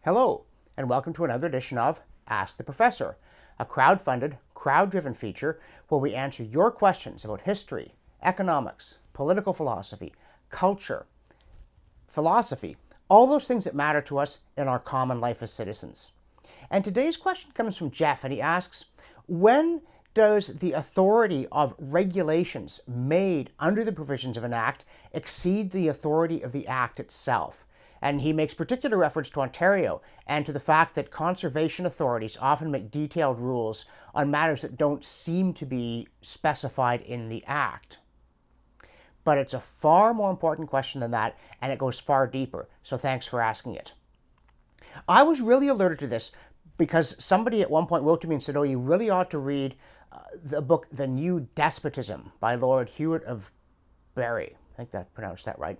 Hello, and welcome to another edition of Ask the Professor, a crowd-funded, crowd-driven feature where we answer your questions about history, economics, political philosophy, culture, philosophy, all those things that matter to us in our common life as citizens. And today's question comes from Jeff, and he asks, when does the authority of regulations made under the provisions of an act exceed the authority of the act itself? And he makes particular reference to Ontario and to the fact that conservation authorities often make detailed rules on matters that don't seem to be specified in the act. But it's a far more important question than that, and it goes far deeper. So thanks for asking it. I was really alerted to this because somebody at one point wrote to me and said, oh, you really ought to read the book The New Despotism by Lord Hewitt of Bury. I think I pronounced that right.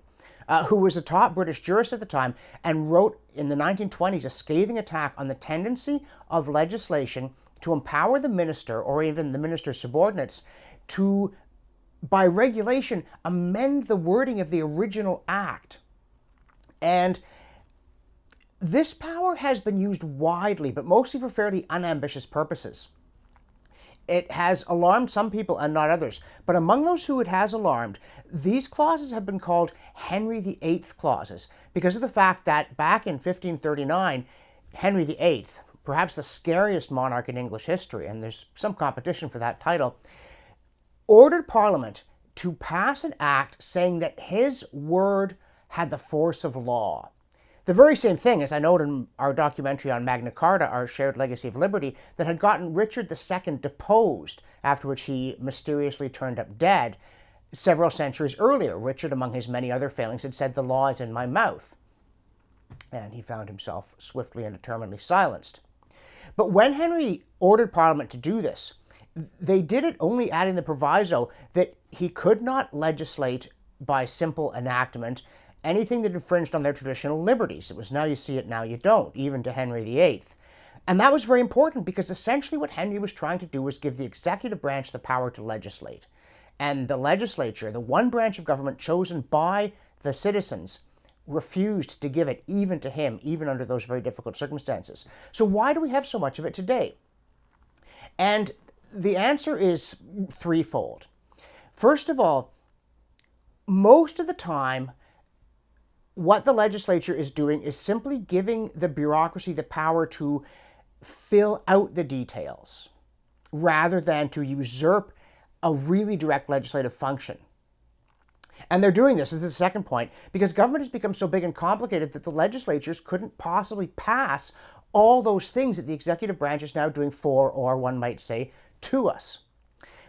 Who was a top British jurist at the time and wrote in the 1920s a scathing attack on the tendency of legislation to empower the minister or even the minister's subordinates to, by regulation, amend the wording of the original act. And this power has been used widely, but mostly for fairly unambitious purposes. It has alarmed some people and not others. But among those who it has alarmed, these clauses have been called Henry VIII clauses because of the fact that back in 1539, Henry VIII, perhaps the scariest monarch in English history, and there's some competition for that title, ordered Parliament to pass an act saying that his word had the force of law. The very same thing, as I noted in our documentary on Magna Carta, Our Shared Legacy of Liberty, that had gotten Richard II deposed, after which he mysteriously turned up dead. Several centuries earlier, Richard, among his many other failings, had said, "The law is in my mouth." And he found himself swiftly and determinedly silenced. But when Henry ordered Parliament to do this, they did it only adding the proviso that he could not legislate by simple enactment anything that infringed on their traditional liberties. It was now you see it, now you don't, even to Henry VIII. And that was very important because essentially what Henry was trying to do was give the executive branch the power to legislate. And the legislature, the one branch of government chosen by the citizens, refused to give it even to him, even under those very difficult circumstances. So why do we have so much of it today? And the answer is threefold. First of all, most of the time, what the legislature is doing is simply giving the bureaucracy the power to fill out the details rather than to usurp a really direct legislative function. And they're doing this, this is the second point, because government has become so big and complicated that the legislatures couldn't possibly pass all those things that the executive branch is now doing for, or one might say, to us.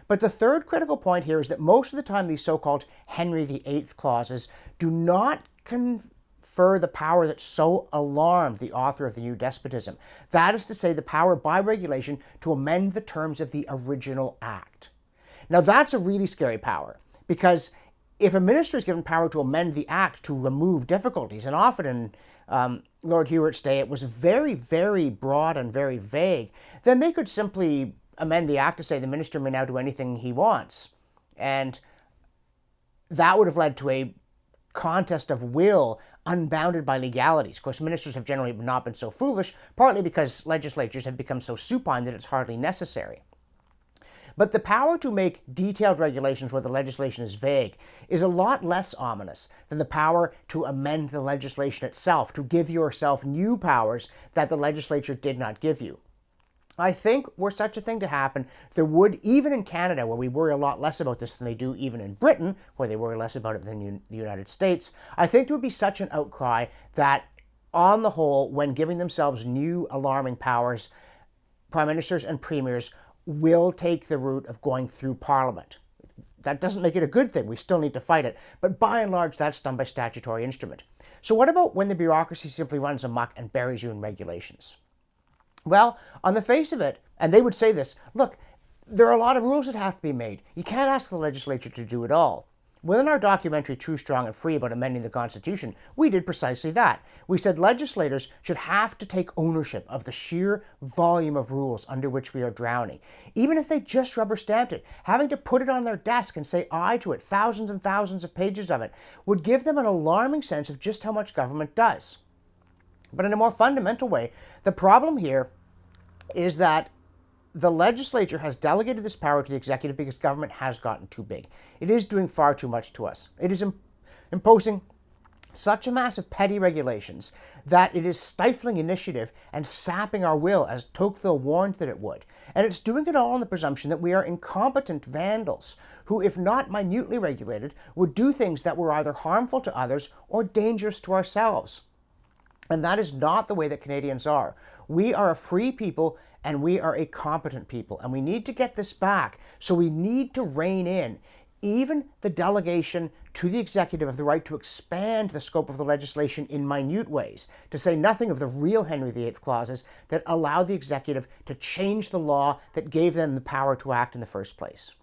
But the third critical point here is that most of the time these so-called Henry VIII clauses do not confer the power that so alarmed the author of The New Despotism. That is to say, the power by regulation to amend the terms of the original act. Now that's a really scary power, because if a minister is given power to amend the act to remove difficulties, and often in Lord Hewitt's day it was very, very broad and very vague, then they could simply amend the act to say the minister may now do anything he wants. And that would have led to a contest of will unbounded by legalities. Of course, ministers have generally not been so foolish, partly because legislatures have become so supine that it's hardly necessary. But the power to make detailed regulations where the legislation is vague is a lot less ominous than the power to amend the legislation itself, to give yourself new powers that the legislature did not give you. I think were such a thing to happen, there would, even in Canada, where we worry a lot less about this than they do even in Britain, where they worry less about it than the United States, I think there would be such an outcry that, on the whole, when giving themselves new alarming powers, prime ministers and premiers will take the route of going through Parliament. That doesn't make it a good thing. We still need to fight it. But by and large, that's done by statutory instrument. So what about when the bureaucracy simply runs amok and buries you in regulations? Well, on the face of it, and they would say this, look, there are a lot of rules that have to be made. You can't ask the legislature to do it all. Within our documentary, True, Strong, and Free, about amending the Constitution, we did precisely that. We said legislators should have to take ownership of the sheer volume of rules under which we are drowning. Even if they just rubber stamped it, having to put it on their desk and say aye to it, thousands and thousands of pages of it, would give them an alarming sense of just how much government does. But in a more fundamental way, the problem here is that the legislature has delegated this power to the executive because government has gotten too big. It is doing far too much to us. It is imposing such a mass of petty regulations that it is stifling initiative and sapping our will, as Tocqueville warned that it would. And it's doing it all on the presumption that we are incompetent vandals who, if not minutely regulated, would do things that were either harmful to others or dangerous to ourselves. And that is not the way that Canadians are. We are a free people and we are a competent people, and we need to get this back. So we need to rein in even the delegation to the executive of the right to expand the scope of the legislation in minute ways, to say nothing of the real Henry VIII clauses that allow the executive to change the law that gave them the power to act in the first place.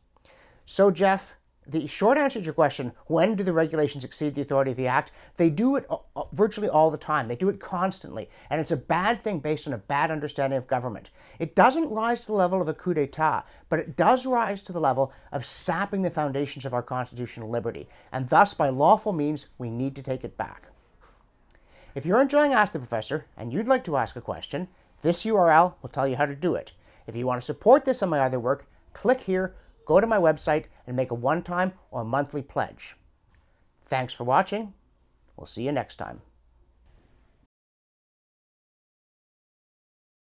So, Jeff, the short answer to your question, when do the regulations exceed the authority of the Act? They do it virtually all the time. They do it constantly. And it's a bad thing based on a bad understanding of government. It doesn't rise to the level of a coup d'etat, but it does rise to the level of sapping the foundations of our constitutional liberty. And thus, by lawful means, we need to take it back. If you're enjoying Ask the Professor and you'd like to ask a question, this URL will tell you how to do it. If you want to support this and my other work, click here, go to my website, and make a one-time or monthly pledge. Thanks for watching. We'll see you next time.